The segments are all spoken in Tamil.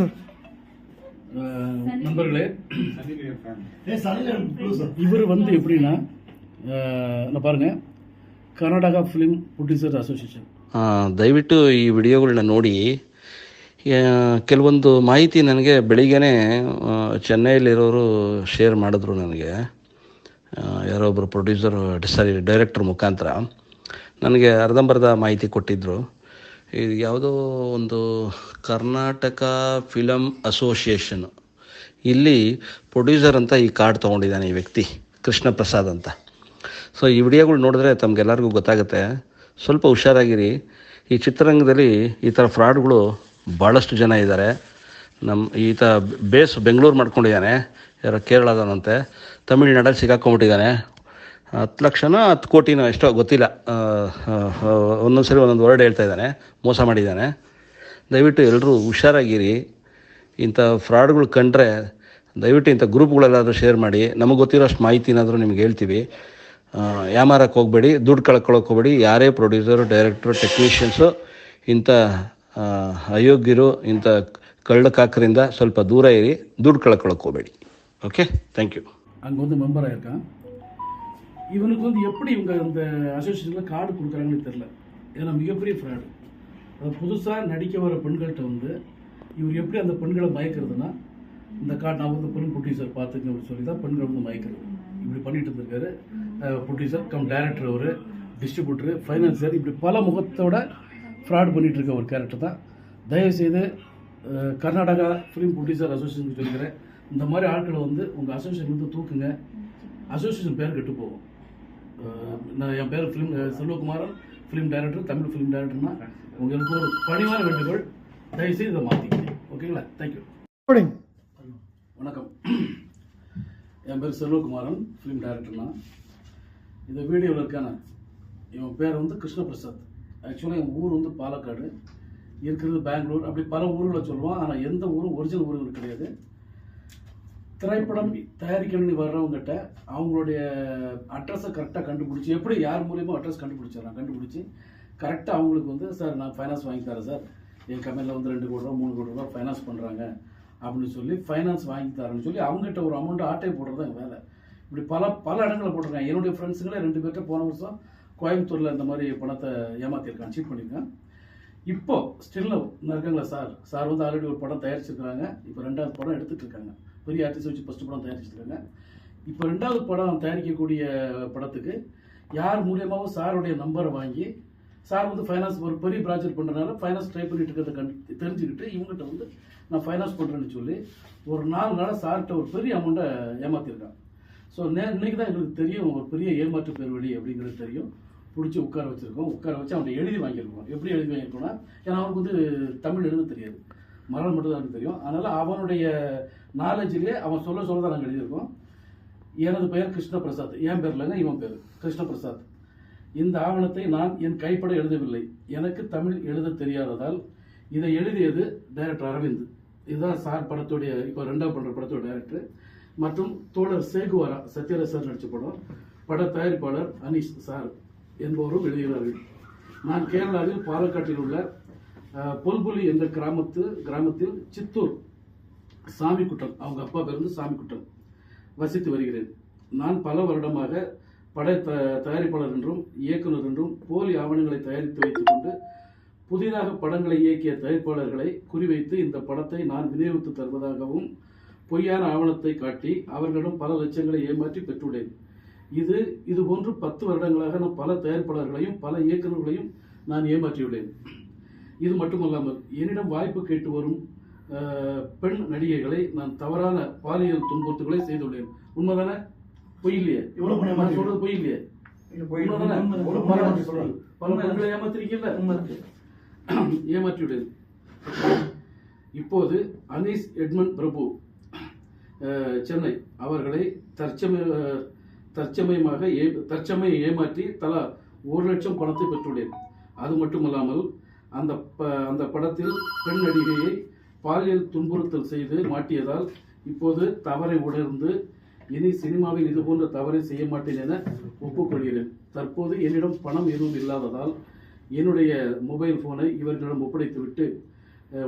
சார் நண்பர்களே, இவர் வந்து எப்படின்னா பாருங்கள், ಕರ್ನಾಟಕ ಫಿಲ್ಮ್ ಪ್ರೊಡ್ಯೂಸರ್ ಅಸೋಸಿಯೇಷನ್. ದಯವಿಟ್ಟು ಈ ವಿಡಿಯೋಗಳನ್ನ ನೋಡಿ. ಕೆಲವೊಂದು ಮಾಹಿತಿ ನನಗೆ ಬೆಳಿಗ್ಗೆನೇ ಚೆನ್ನೈಯಲ್ಲಿರೋರು ಶೇರ್ ಮಾಡಿದ್ರು. ನನಗೆ ಯಾರೋ ಒಬ್ಬರು ಡೈರೆಕ್ಟರ್ ಮುಖಾಂತರ ನನಗೆ ಅರ್ಧಂಬರ್ಧ ಮಾಹಿತಿ ಕೊಟ್ಟಿದ್ದರು. ಇದು ಯಾವುದೋ ಒಂದು ಕರ್ನಾಟಕ ಫಿಲಮ್ ಅಸೋಸಿಯೇಷನ್, ಇಲ್ಲಿ ಪ್ರೊಡ್ಯೂಸರ್ ಅಂತ ಈ ಕಾರ್ಡ್ ತೊಗೊಂಡಿದ್ದಾನೆ ಈ ವ್ಯಕ್ತಿ, ಕೃಷ್ಣ ಪ್ರಸಾದ್ ಅಂತ. ಸೊ ಈ ವಿಡಿಯೋಗಳು ನೋಡಿದ್ರೆ ತಮಗೆಲ್ಲರಿಗೂ ಗೊತ್ತಾಗುತ್ತೆ. ಸ್ವಲ್ಪ ಹುಷಾರಾಗಿರಿ. ಈ ಚಿತ್ರರಂಗದಲ್ಲಿ ಈ ಥರ ಫ್ರಾಡ್ಗಳು ಭಾಳಷ್ಟು ಜನ ಇದ್ದಾರೆ. ಈತ ಬೆಂಗಳೂರು ಮಾಡ್ಕೊಂಡಿದ್ದಾನೆ, ಯಾರೋ ಕೇರಳದವನಂತೆ, ತಮಿಳ್ನಾಡಲ್ಲಿ ಸಿಗಾಕೊಂಡ್ಬಿಟ್ಟಿದ್ದಾನೆ. 10 ಲಕ್ಷನೋ 10 ಕೋಟಿನೋ ಎಷ್ಟೋ ಗೊತ್ತಿಲ್ಲ, ಒಂದೊಂದು ಸರಿ ಒಂದೊಂದು ವರ್ಡ್ ಹೇಳ್ತಾ ಇದ್ದಾನೆ, ಮೋಸ ಮಾಡಿದ್ದಾನೆ. ದಯವಿಟ್ಟು ಎಲ್ಲರೂ ಹುಷಾರಾಗಿರಿ. ಇಂಥ ಫ್ರಾಡ್ಗಳು ಕಂಡ್ರೆ ದಯವಿಟ್ಟು ಇಂಥ ಗ್ರೂಪ್ಗಳೆಲ್ಲಾದರೂ ಶೇರ್ ಮಾಡಿ. ನಮಗೆ ಗೊತ್ತಿರೋಷ್ಟು ಮಾಹಿತಿನಾದರೂ ನಿಮ್ಗೆ ಹೇಳ್ತೀವಿ. ಯಾಮಾರಕ್ಕೆ ಹೋಗಬೇಡಿ, ದುಡ್ಡು ಕಳ್ಕೊಳ್ಳೋಕೆ ಹೋಗಬೇಡಿ. ಯಾರೇ ಪ್ರೊಡ್ಯೂಸರು, ಡೈರೆಕ್ಟ್ರು, ಟೆಕ್ನಿಷಿಯನ್ಸು ಇಂಥ ಅಯೋಗ್ಯರು, ಇಂಥ ಕಳ್ಳಕಾಕರಿಂದ ಸ್ವಲ್ಪ ದೂರ ಇರಿ, ದುಡ್ಡು ಕಳ್ಕೊಳ್ಳೋಕೆ ಹೋಗಬೇಡಿ. Okay, thank you. அங்கே வந்து மெம்பராக இருக்கான். இவனுக்கு வந்து எப்படி இவங்க அந்த அசோசியேஷனில் கார்டு கொடுக்குறாங்கன்னு தெரில. ஏன்னா மிகப்பெரிய ஃப்ராடு. அது புதுசாக நடிக்க வர பெண்கள்கிட்ட வந்து இவர் எப்படி அந்த பெண்களை மயக்கிறதுனா, இந்த கார்டு நான் வந்து பெண் ப்ரொடியூசர் பார்த்துக்க அப்படின்னு சொல்லி தான் பெண்களை வந்து மயக்கிறது. இப்படி பண்ணிட்டு இருந்திருக்காரு. ப்ரொடியூசர் கம் டைரக்டர், ஒரு டிஸ்ட்ரிபியூட்டரு, ஃபைனான்சியர், இப்படி பல முகத்தோட ஃப்ராட் பண்ணிகிட்டு இருக்க ஒரு கேரக்டர் தான். தயவுசெய்து கர்நாடகா ஃபிலிம் ப்ரொடியூசர் அசோசியேஷன் சொல்லிக்கிறேன், இந்த மாதிரி ஆட்களை வந்து உங்கள் அசோசியேஷன் வந்து தூக்குங்க. அசோசியேஷன் பேர் கெட்டு போகும். நான் என் பேர் Selvakumaran, film director, Tamil film டைரக்டர்னா உங்களுக்கு ஒரு பணிவான வேண்டுகோள், தயவுசெய்து இதை மாற்றிக்கிங்க. ஓகேங்களா? தேங்க்யூ. வணக்கம், என் பேர் செல்வகுமாரன், ஃபிலிம் டைரக்டர்னா. இந்த வீடியோவில் இருக்கான இவன் பேர் வந்து கிருஷ்ண பிரசாத். ஆக்சுவலாக என் ஊர் வந்து பாலக்காடு, இருக்கிறது பெங்களூர், அப்படி பல ஊர்களை சொல்லுவான். ஆனால் எந்த ஊரும் ஒரிஜினல் ஊர்கள் கிடையாது. திரைப்படம் தயாரிக்கணும்னு வர்றவங்ககிட்ட அவங்களுடைய அட்ரஸை கரெக்டாக கண்டுபிடிச்சி, எப்படி யார் மூலியமாக அட்ரஸ் கண்டுபிடிச்சி கரெக்டாக அவங்களுக்கு வந்து, சார் நான் ஃபைனான்ஸ் வாங்கி தரேன் சார், என் கம்பெனியில் வந்து 2 கோடி ரூபா 3 கோடி ரூபா ஃபைனான்ஸ் பண்ணுறாங்க அப்படின்னு சொல்லி ஃபைனான்ஸ் வாங்கி தரேன்னு சொல்லி அவங்ககிட்ட ஒரு அமௌண்ட்டு ஆட்டை போடுறது தான் வேலை. இப்படி பல இடங்களில் போட்டிருக்காங்க. என்னுடைய ஃப்ரெண்ட்ஸுங்களே 2 பேர்கிட்ட போன வருஷம் கோயம்புத்தூரில் இந்த மாதிரி பணத்தை ஏமாற்றிருக்கான், சீட் பண்ணியிருக்கான். இப்போ ஸ்டில் இருக்காங்களா சார் வந்து ஆல்ரெடி ஒரு படம் தயாரிச்சிருக்கிறாங்க. இப்போ 2வது படம் எடுத்துகிட்டு இருக்காங்க. பெரிய ஆர்டிஸ்ட் வச்சு ஃபஸ்ட்டு படம் தயாரிச்சிருக்காங்க. இப்போ 2வது படம் தயாரிக்கக்கூடிய படத்துக்கு யார் மூலியமாகவும் சாருடைய நம்பரை வாங்கி, சார் வந்து ஃபைனான்ஸ் ஒரு பெரிய ப்ராஜெக்ட் பண்ணுறதுனால ஃபைனான்ஸ் ட்ரை பண்ணிட்டு இருக்கிறத தெரிஞ்சுக்கிட்டு இவங்ககிட்ட வந்து நான் ஃபைனான்ஸ் பண்ணுறேன்னு சொல்லி ஒரு 4 நாளாக சார்கிட்ட ஒரு பெரிய அமௌண்ட்டை ஏமாற்றிருக்கான். ஸோ இன்னைக்கு தான் எங்களுக்கு தெரியும் ஒரு பெரிய ஏமாற்று பேர் வழி அப்படிங்கிறது தெரியும். பிடிச்சி உட்கார வச்சு அவன்கிட்ட எழுதி வாங்கியிருக்கோம். எப்படி எழுதி வாங்கியிருக்கோன்னா, ஏன்னா அவனுக்கு வந்து தமிழ் எழுத தெரியாது, மரம் மட்டும் தான் எனக்கு தெரியும். அதனால் அவனுடைய நாலேஜிலே அவன் சொல்ல தான் நாங்கள் எழுதியிருக்கோம். எனது பெயர் கிருஷ்ண பிரசாத், என் பேர் இல்லைங்க, இவன் பேர் கிருஷ்ண பிரசாத். இந்த ஆவணத்தை நான் என் கைப்பட எழுதவில்லை. எனக்கு தமிழ் எழுத தெரியாததால் இதை எழுதியது டைரக்டர் அரவிந்த். இதுதான் சார் படத்துடைய, இப்போ 2வது பண்ணுற படத்தோட டைரக்டர், மற்றும் தோழர் சேகுவாரா, சத்யராஜ் சார் நடித்த பட தயாரிப்பாளர் அனீஷ் சார் என்பவரும் எழுதுகிறார்கள். நான் கேரளாவில் பாலக்காட்டில் உள்ள பொல்புலி என்ற கிராமத்தில் சித்தூர் சாமிக்குட்டன், அவங்க அப்பா பேர் வந்து சாமிக்குட்டன், வசித்து வருகிறேன். நான் பல வருடமாக பட தயாரிப்பாளர் என்றும் இயக்குனர் என்றும் போலி ஆவணங்களை தயாரித்து வைத்துக் கொண்டு புதிதாக படங்களை இயக்கிய தயாரிப்பாளர்களை குறிவைத்து இந்த படத்தை நான் விநியோகித்து தருவதாகவும் பொய்யான ஆவணத்தை காட்டி அவர்களிடம் பல லட்சங்களை ஏமாற்றி பெற்றுள்ளேன். இது போன்று 10 வருடங்களாக நான் பல தயாரிப்பாளர்களையும் பல இயக்குநர்களையும் நான் ஏமாற்றியுள்ளேன். இது மட்டுமல்லாமல் என்னிடம் வாய்ப்பு கேட்டு வரும் பெண் நடிகைகளை நான் தவறான பாலியல் துன்புறுத்தல்களை செய்துள்ளேன். உண்மைதானே? பொய் இல்லையே? நான் சொல்றது பொய் இல்லையே? பல பெண்களை ஏமாத்திருக்கீங்கல்ல, ஏமாற்றியுள்ளேன். இப்போது அனீஸ் எட்மண்ட் பிரபு, சென்னை, அவர்களை தற்சமயம் ஏமாற்றி தலா 1 லட்சம் பணத்தை பெற்றுள்ளேன். அது மட்டுமல்லாமல் அந்த படத்தில் பெண் நடிகையை பாலியல் துன்புறுத்தல் செய்து மாட்டியதால் இப்போது தவறை உணர்ந்து இனி சினிமாவில் இதுபோன்ற தவறை செய்ய மாட்டேன் என ஒப்புக்கொள்கிறேன். தற்போது என்னிடம் பணம் எதுவும் இல்லாததால் என்னுடைய மொபைல் போனை இவர்களிடம் ஒப்படைத்துவிட்டு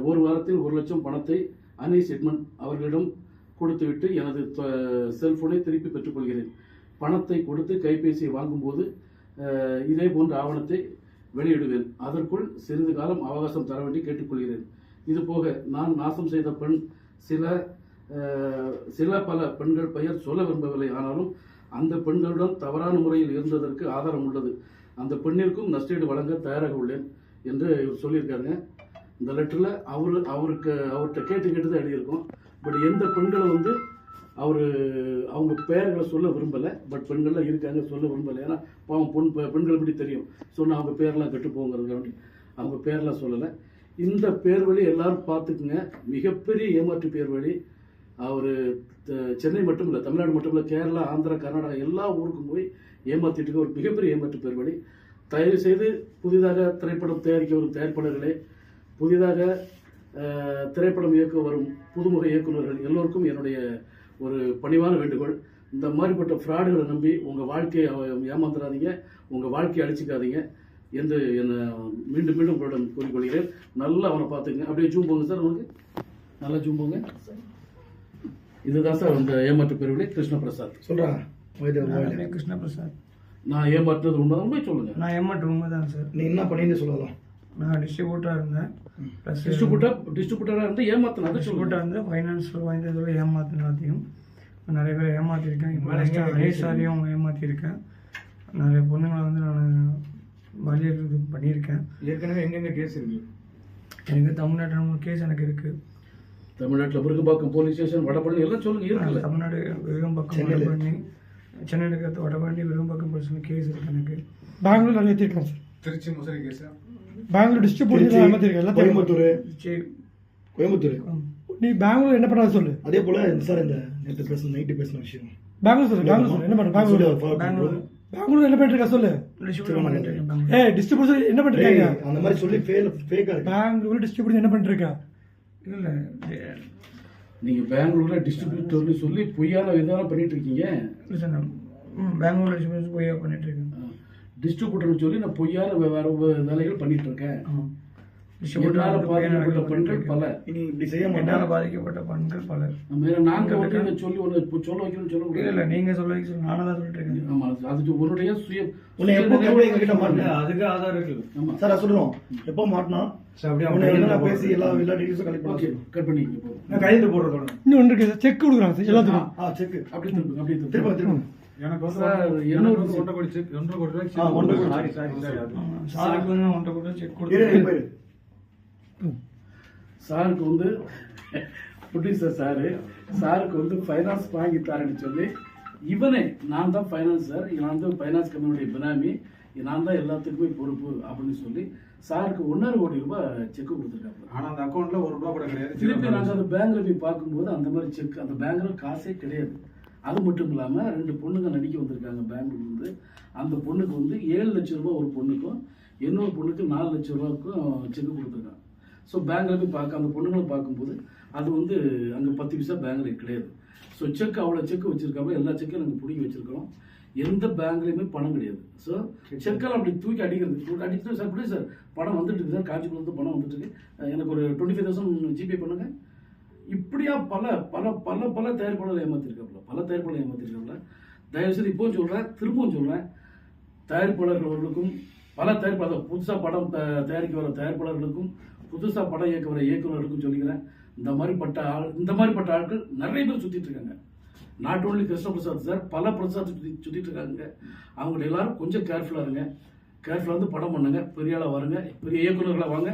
ஒரு வாரத்தில் 1 லட்சம் பணத்தை அனீஸ் எட்மண்ட் அவர்களிடம் கொடுத்துவிட்டு எனது செல்போனை திருப்பி பெற்றுக்கொள்கிறேன். பணத்தை கொடுத்து கைபேசியை வாங்கும்போது இதே போன்ற ஆவணத்தை வெளியிடுவேன். அதற்குள் சிறிது காலம் அவகாசம் தர வேண்டி கேட்டுக்கொள்கிறேன். இதுபோக நான் நாசம் செய்த பெண் சில பல பெண்கள் பெயர் சொல்ல விரும்பவில்லை. ஆனாலும் அந்த பெண்களுடன் தவறான முறையில் இருந்ததற்கு ஆதாரம் உள்ளது. அந்த பெண்ணிற்கும் நஷ்டீடு வழங்க தயாராக உள்ளேன் என்று இவர் சொல்லியிருக்காருங்க. இந்த லெட்டரில் அவர்கிட்ட கேட்டு தான் எழுதியிருக்கோம். பட் எந்த பெண்களை வந்து அவங்க பெயர்களை சொல்ல விரும்பலை. பட் பெண்கள்லாம் இருக்காங்க, சொல்ல விரும்பலை. ஏன்னா பாவம் பெண்கள் எப்படி தெரியும் சொன்னால் அவங்க பேரெல்லாம் கெட்டு போங்கிறதுக்காக வேண்டி அவங்க பேரெல்லாம் சொல்லலை. இந்த பேர் வழி எல்லாரும் பார்த்துக்குங்க. மிகப்பெரிய ஏமாற்று பேர் வழி. அவர் சென்னை மட்டும் இல்லை, தமிழ்நாடு மட்டும் இல்லை, கேரளா, ஆந்திரா, கர்நாடகா எல்லா ஊருக்கும் போய் ஏமாற்றிட்டு இருக்க ஒரு மிகப்பெரிய ஏமாற்று பேர் வழி. தயவு செய்து புதிதாக திரைப்படம் தயாரிக்க வரும் தயாரிப்பாளர்களே, புதிதாக திரைப்படம் இயக்க வரும் புதுமுக இயக்குநர்கள் எல்லோருக்கும் என்னுடைய ஒரு பணிவான வேண்டுகோள். இந்த மாதிரிப்பட்ட ஃப்ராடுகளை நம்பி உங்கள் வாழ்க்கையை ஏமாந்துடாதீங்க, உங்கள் வாழ்க்கையை அழிச்சிக்காதீங்க என்று என்னை மீண்டும் மீண்டும் உங்களிடம் கூறிக்கொள்கிறேன். நல்லா அவனை பார்த்துங்க. அப்படியே ஜூம் போங்க சார், அவனுக்கு நல்லா ஜூம் போங்க. இதுதான் சார் அந்த ஏமாற்று பேருடைய கிருஷ்ணபிரசாத். சொல்கிறேன் கிருஷ்ணபிரசாத். நான் ஏமாற்றுறது உண்மைதான், உண்மை சொல்லுங்கள். நான் ஏமாற்று உண்மைதான் சார். நீ என்ன பண்ணின்னு சொல்லலாம். நான் டிஸ்ட்ரிபியூட்டராக இருந்தேன். ப்ளஸ் டிஸ்ட்ரிபியூட்டராக இருந்து ஏமாத்தினேன். டிஸ்ட்ரிபியூட்டராக இருந்து ஃபைனான்ஸில் வாய்ந்ததோட ஏமாத்தினாத்தையும் நிறைய பேர் ஏமாற்றிருக்கேன். இப்போ அனேசாரியும் ஏமாற்றிருக்கேன். நிறைய பொண்ணுங்களை வந்து நான் பலியிடுறது பண்ணியிருக்கேன். ஏற்கனவே எங்கெங்கே கேஸ் இருக்குது? எனக்கு தமிழ்நாட்டில் கேஸ் எனக்கு இருக்குது. தமிழ்நாட்டில் விருகம்பாக்கம் போலீஸ் ஸ்டேஷன், வடபழனி எல்லாம் சொல்லுங்க இருக்குல்ல. தமிழ்நாடு விருகம்பாக்கம், வடபழனி, சென்னையில் இருக்கிறது வடபழனி, விருகம்பாக்கம் போலீஸ் கேஸ் இருக்குது எனக்கு. பெங்களூர் நிறைய ஏற்றிருக்கேன் sir. Tiruchi Musiri case, Bangalore distributor ஏமாத்திருக்கேன். கோயம்புத்தூர். நீ பெங்களூர் என்ன பண்ணாத சொல்லு. அதே போல சார் இந்த நேற்று நைட்டு பேசின விஷயம் பெங்களூர் சார். பெங்களூர் என்ன பண்ண? பெங்களூர் என்ன பண்ணிட்டு இருக்கா சொல்லு. டிஸ்ட்ரிபியூட்டர் என்ன பண்ணிருக்காங்க அந்த மாதிரி சொல்லி ஃபேக்கா இருக்கு. பெங்களூர் டிஸ்ட்ரிபியூட்டர் என்ன பண்ணிட்டு இருக்கா? இல்ல நீங்க பெங்களூர்ல டிஸ்ட்ரிபியூட்டர்னு சொல்லி பொய்யான விதம் பண்ணிட்டு இருக்கீங்க. பெங்களூர் டிஸ்ட்ரிபியூட்டர் பொய்யா பண்ணிட்டு இருக்கேன். டிஸ்ட்ரிபியூட்டர்னு சொல்லி நான் பொய்யான வேற வேலைகள் பண்ணிட்டு இருக்கேன். பாதிக்கப்பட்ட பெண்கள் பல, பாதிக்கப்பட்ட பெண்கள் பல. நாங்க வந்து சொல்லி ஒன்று சொல்ல வைக்கணும்னு சொல்ல முடியாது. இல்லை நீங்க சொல்ல வைக்க நானும் தான் சொல்லிட்டு இருக்கேன். ஆமா, அது உன்னுடைய சுய எங்ககிட்ட மாட்டேன். அதுக்கு ஆதாரம் இருக்குது. ஆமா சார், சொல்றோம் எப்போ மாட்டினா பேசி எல்லா டீடைல்ஸும் கட் பண்ணி கையெழுத்து போடுறதோட இன்னும் ஒன்று இருக்கு. செக் கொடுக்குறாங்க சார் எல்லாத்துக்கும். செக் அப்படி திரும்ப எனக்கு வந்து ஒன்றரை கோடி செக், 1.5 கோடி ரூபாய் சாருக்கு வந்து 1.5 கோடி செக் கொடுத்து சாருக்கு வந்து ப்ரொடியூசர் சாருக்கு வந்து ஃபைனான்ஸ் வாங்கி தரேன்னு சொல்லி இவனே நான் தான் ஃபைனான்ஸ் சார், நான் வந்து ஃபைனான்ஸ் கம்பெனியுடைய பினாமி, நான் தான் எல்லாத்துக்குமே பொறுப்பு அப்படின்னு சொல்லி சாருக்கு 1.5 கோடி ரூபாய் செக் கொடுத்துருக்காங்க. ஆனால் அந்த அக்கௌண்ட்ல 1 ரூபா கூட கிடையாது. திருப்பி நாங்கள் அந்த பேங்க்ல போய் பார்க்கும்போது அந்த மாதிரி செக் அந்த பேங்க்ல காசே கிடையாது. அது மட்டும் இல்லாமல் 2 பொண்ணுங்க நடிக்க வந்திருக்காங்க பெங்களூர்ல இருந்து. அந்த பொண்ணுக்கு வந்து 7 லட்சம் ரூபாய் ஒரு பொண்ணுக்கும், இன்னொரு பொண்ணுக்கு 4 லட்சம் ரூபாய்க்கும் செக் கொடுத்துருக்காங்க. ஸோ பேங்க்ல போய் அந்த பொண்ணுங்களை பார்க்கும்போது அது வந்து அங்கே 10 பைசா பேங்க்ல கிடையாது. ஸோ செக் அவ்வளோ செக் வச்சிருக்காங்க. எல்லா செக்கையும் நாங்கள் பிடிங்கி வச்சிருக்கிறோம். எந்த பேங்க்லையுமே பணம் கிடையாது. ஸோ செக்கெல்லாம் அப்படி தூக்கி அடிச்சுட்டு சார் இப்படி சார் பணம் வந்துட்டு இருக்கு சார், காஞ்சிபுரத்து பணம் வந்துட்டு இருக்கு, எனக்கு ஒரு 25,000 ஜிபே பண்ணுங்க. இப்படியா பல பல பல பல தயாரிப்பாளர்கள் ஏமாத்திருக்காப்புல. தயவுசெய்து இப்போவும் சொல்கிறேன், திரும்பவும் சொல்கிறேன், தயாரிப்பாளர்களுக்கும் பல தயாரிப்பாளர் புதுசாக படம் தயாரிக்க வர தயாரிப்பாளர்களுக்கும் புதுசாக படம் இயக்க வர இயக்குநர்களுக்கும் சொல்லிக்கிறேன், இந்த மாதிரிப்பட்ட ஆட்கள் நிறைய பேர் சுற்றிட்டு இருக்காங்க. நாட் ஓன்லி கிருஷ்ணபிரசாத் சார், பல பிரசாத் சுற்றிட்டு இருக்காங்க. அவங்க எல்லாரும் கொஞ்சம் கேர்ஃபுல்லாக இருங்க. கேர்ஃபுல்லாக வந்து படம் பண்ணுங்க, பெரிய ஆளாக வாருங்க, பெரிய இயக்குநர்களாக வாங்க.